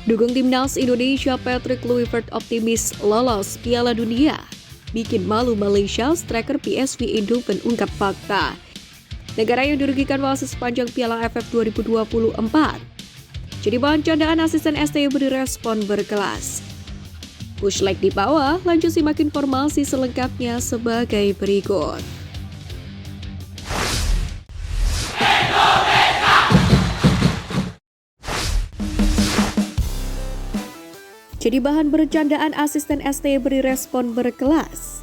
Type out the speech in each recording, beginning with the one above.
Dukung timnas Indonesia Patrick Kluivert optimis lolos Piala Dunia. Bikin malu Malaysia, striker PSV Eindhoven ungkap fakta. Negara yang dirugikan wasit sepanjang Piala AFF 2024. Jadi bahan candaan asisten STY beri respon berkelas. Push like di bawah, lanjut simak informasi selengkapnya sebagai berikut. Jadi bahan bercandaan asisten STY beri respon berkelas.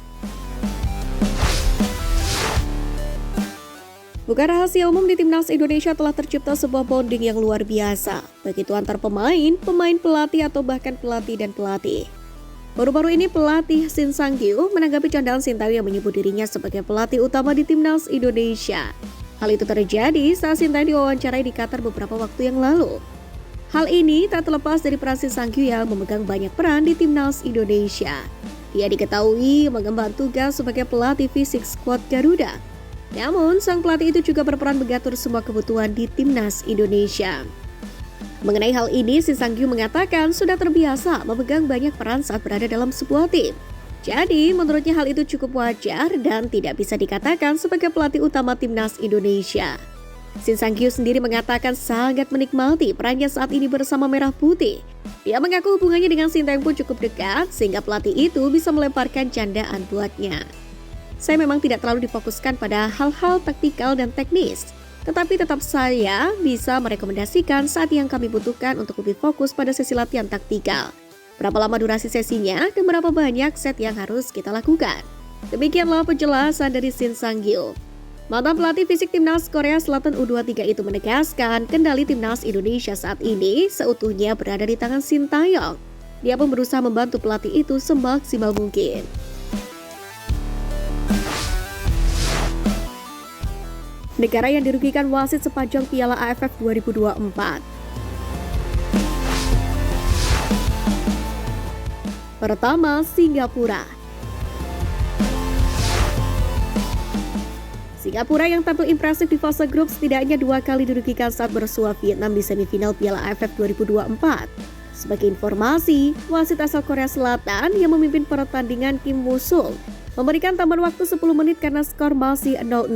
Bukan rahasia umum di timnas Indonesia telah tercipta sebuah bonding yang luar biasa, baik itu antar pemain, pelatih atau bahkan pelatih dan pelatih. Baru-baru ini pelatih Shin Sang-gyu menanggapi candaan Sintayong yang menyebut dirinya sebagai pelatih utama di timnas Indonesia. Hal itu terjadi saat Sintayong diwawancarai di Qatar beberapa waktu yang lalu. Hal ini tak terlepas dari peran Shin Sang-gyu yang memegang banyak peran di timnas Indonesia. Dia diketahui mengemban tugas sebagai pelatih fisik skuad Garuda. Namun, sang pelatih itu juga berperan mengatur semua kebutuhan di timnas Indonesia. Mengenai hal ini, Shin Sang-gyu mengatakan sudah terbiasa memegang banyak peran saat berada dalam sebuah tim. Jadi, menurutnya hal itu cukup wajar dan tidak bisa dikatakan sebagai pelatih utama timnas Indonesia. Shin Sang-gyu sendiri mengatakan sangat menikmati perannya saat ini bersama Merah Putih. Dia mengaku hubungannya dengan Sintayong pun cukup dekat sehingga pelatih itu bisa melemparkan candaan buatnya. Saya memang tidak terlalu difokuskan pada hal-hal taktikal dan teknis, tetapi tetap saya bisa merekomendasikan saat yang kami butuhkan untuk lebih fokus pada sesi latihan taktikal. Berapa lama durasi sesinya dan berapa banyak set yang harus kita lakukan. Demikianlah penjelasan dari Shin Sang-gyu. Mantan pelatih fisik timnas Korea Selatan U23 itu menegaskan kendali timnas Indonesia saat ini seutuhnya berada di tangan Sintayong. Dia pun berusaha membantu pelatih itu semaksimal mungkin. Negara yang dirugikan wasit sepanjang Piala AFF 2024. Pertama, Singapura. Singapura yang tampil impresif di fase grup setidaknya 2 kali dirugikan saat bersua Vietnam di semifinal Piala AFF 2024. Sebagai informasi, wasit asal Korea Selatan yang memimpin pertandingan Kim Woo-sung memberikan tambahan waktu 10 menit karena skor masih 0-0.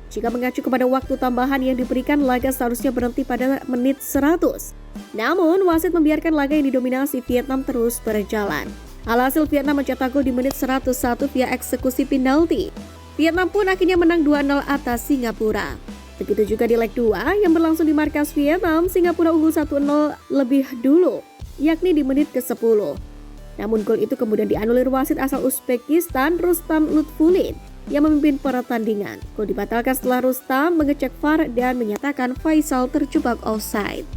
Jika mengacu kepada waktu tambahan yang diberikan, laga seharusnya berhenti pada menit 100. Namun, wasit membiarkan laga yang didominasi Vietnam terus berjalan. Alhasil Vietnam mencetak gol di menit 101 via eksekusi penalti. Vietnam pun akhirnya menang 2-0 atas Singapura. Begitu juga di leg 2 yang berlangsung di markas Vietnam, Singapura unggul 1-0 lebih dulu, yakni di menit ke-10. Namun gol itu kemudian dianulir wasit asal Uzbekistan Rustam Lutfulin yang memimpin pertandingan. Gol dibatalkan setelah Rustam mengecek VAR dan menyatakan Faisal terjebak offside.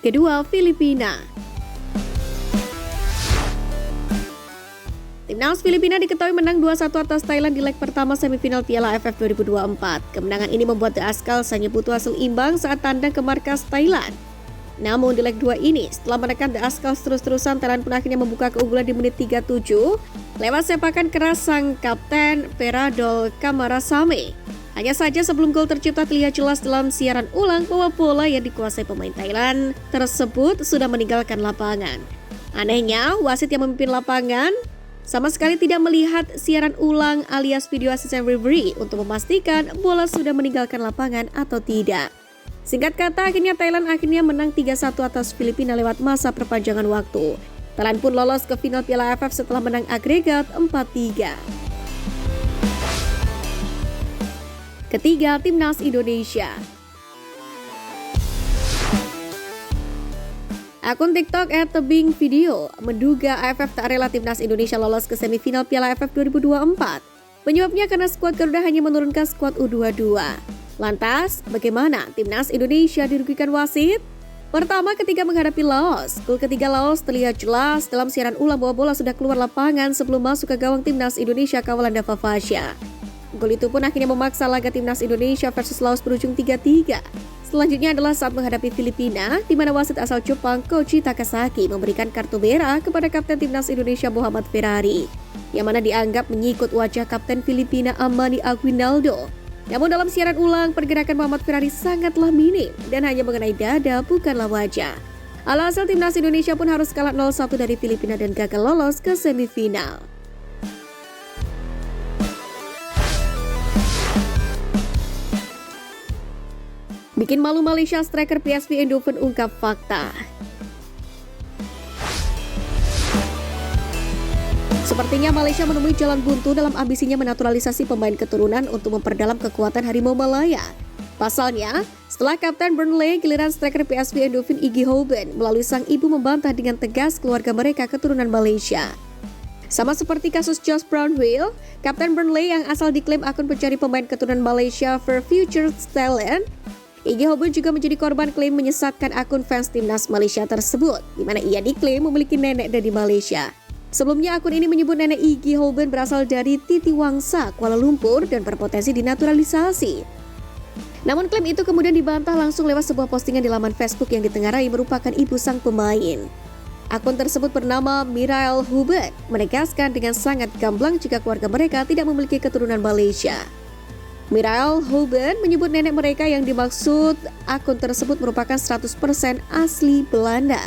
Kedua, Filipina. Timnas Filipina diketahui menang 2-1 atas Thailand di leg pertama semifinal Piala AFF 2024. Kemenangan ini membuat The Azkals hanya butuh hasil imbang saat tandang ke markas Thailand. Namun di leg 2 ini, setelah menekan The Azkals terus-terusan, Thailand pun akhirnya membuka keunggulan di menit 37 lewat sepakan keras sang kapten Peradol Kamarasame. Hanya saja sebelum gol tercipta terlihat jelas dalam siaran ulang bahwa bola yang dikuasai pemain Thailand tersebut sudah meninggalkan lapangan. Anehnya, wasit yang memimpin lapangan sama sekali tidak melihat siaran ulang alias video asisten referee untuk memastikan bola sudah meninggalkan lapangan atau tidak. Singkat kata, akhirnya Thailand menang 3-1 atas Filipina lewat masa perpanjangan waktu. Thailand pun lolos ke final Piala AFF setelah menang agregat 4-3. Ketiga, Timnas Indonesia. Akun TikTok @tebingvideo menduga AFF tak rela timnas Indonesia lolos ke semifinal Piala AFF 2024. Penyebabnya karena skuad Garuda hanya menurunkan skuad U22. Lantas, bagaimana timnas Indonesia dirugikan wasit? Pertama, ketika menghadapi Laos. Gol ketiga Laos terlihat jelas dalam siaran ulang bahwa bola sudah keluar lapangan sebelum masuk ke gawang timnas Indonesia kawalan Dava Fasya. Gol itu pun akhirnya memaksa laga timnas Indonesia versus Laos berujung 3-3. Selanjutnya adalah saat menghadapi Filipina, di mana wasit asal Jepang Koji Takasaki memberikan kartu merah kepada kapten timnas Indonesia Muhammad Ferrari, yang mana dianggap menyikut wajah kapten Filipina Amani Aguinaldo. Namun dalam siaran ulang, pergerakan Muhammad Ferrari sangatlah minim dan hanya mengenai dada, bukanlah wajah. Alhasil timnas Indonesia pun harus kalah 0-1 dari Filipina dan gagal lolos ke semifinal. Bikin malu Malaysia, striker PSV Endoven ungkap fakta. Sepertinya Malaysia menemui jalan buntu dalam ambisinya menaturalisasi pemain keturunan untuk memperdalam kekuatan Harimau Malaya. Pasalnya, setelah Kapten Burnley, giliran striker PSV Eindhoven Iggy Hoban melalui sang ibu membantah dengan tegas keluarga mereka keturunan Malaysia. Sama seperti kasus Josh Brownhill, Kapten Burnley yang asal diklaim akun pencari pemain keturunan Malaysia for Future Talent, Iggy Hoban juga menjadi korban klaim menyesatkan akun fans timnas Malaysia tersebut, di mana ia diklaim memiliki nenek dari Malaysia. Sebelumnya akun ini menyebut nenek Iggy Hoban berasal dari Titiwangsa, Kuala Lumpur dan berpotensi dinaturalisasi. Namun klaim itu kemudian dibantah langsung lewat sebuah postingan di laman Facebook yang ditengarai merupakan ibu sang pemain. Akun tersebut bernama Mirael Hubert menegaskan dengan sangat gamblang jika keluarga mereka tidak memiliki keturunan Malaysia. Mirael Hubert menyebut nenek mereka yang dimaksud akun tersebut merupakan 100% asli Belanda.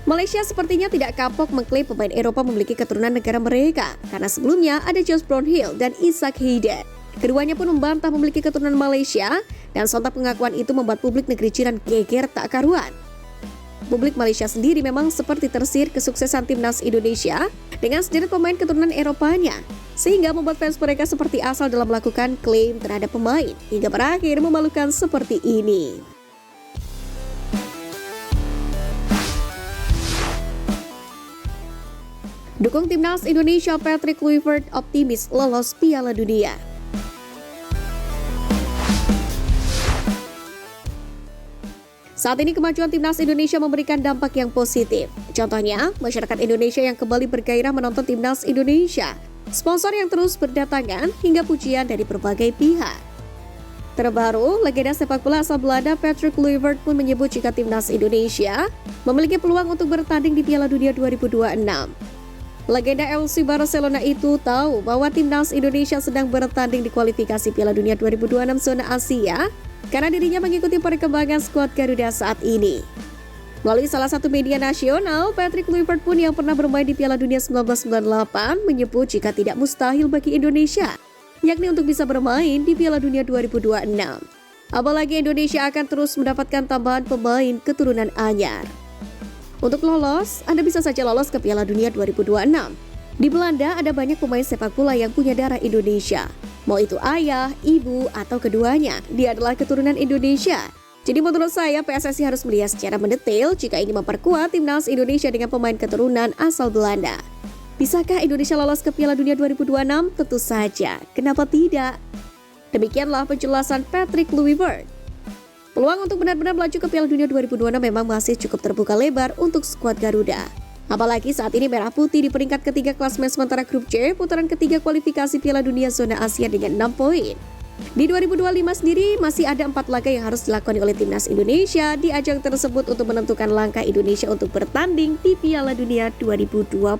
Malaysia sepertinya tidak kapok mengklaim pemain Eropa memiliki keturunan negara mereka, karena sebelumnya ada Josh Brownhill dan Isaac Hayden. Keduanya pun membantah memiliki keturunan Malaysia, dan sontak pengakuan itu membuat publik negeri jiran geger tak karuan. Publik Malaysia sendiri memang seperti tersihir kesuksesan timnas Indonesia dengan sederet pemain keturunan Eropanya, sehingga membuat fans mereka seperti asal dalam melakukan klaim terhadap pemain, hingga berakhir memalukan seperti ini. Dukung timnas Indonesia Patrick Kluivert optimis lolos Piala Dunia. Saat ini kemajuan timnas Indonesia memberikan dampak yang positif. Contohnya, masyarakat Indonesia yang kembali bergairah menonton timnas Indonesia, sponsor yang terus berdatangan hingga pujian dari berbagai pihak. Terbaru, legenda sepak bola asal Belanda Patrick Kluivert pun menyebut jika timnas Indonesia memiliki peluang untuk bertanding di Piala Dunia 2026. Legenda FC Barcelona itu tahu bahwa timnas Indonesia sedang bertanding di kualifikasi Piala Dunia 2026 zona Asia karena dirinya mengikuti perkembangan skuad Garuda saat ini. Melalui salah satu media nasional, Patrick Kluivert pun yang pernah bermain di Piala Dunia 1998 menyebut jika tidak mustahil bagi Indonesia, yakni untuk bisa bermain di Piala Dunia 2026. Apalagi Indonesia akan terus mendapatkan tambahan pemain keturunan anyar. Untuk lolos, Anda bisa saja lolos ke Piala Dunia 2026. Di Belanda ada banyak pemain sepak bola yang punya darah Indonesia. Mau itu ayah, ibu, atau keduanya, dia adalah keturunan Indonesia. Jadi menurut saya PSSI harus melihat secara mendetail jika ingin memperkuat timnas Indonesia dengan pemain keturunan asal Belanda. Bisakah Indonesia lolos ke Piala Dunia 2026? Tentu saja, kenapa tidak? Demikianlah penjelasan Patrick Kluivert. Peluang untuk benar-benar melaju ke Piala Dunia 2026 memang masih cukup terbuka lebar untuk skuad Garuda. Apalagi saat ini Merah Putih di peringkat ketiga klasmen sementara grup C putaran ketiga kualifikasi Piala Dunia zona Asia dengan 6 poin. Di 2025 sendiri masih ada 4 laga yang harus dilakoni oleh timnas Indonesia di ajang tersebut untuk menentukan langkah Indonesia untuk bertanding di Piala Dunia 2026.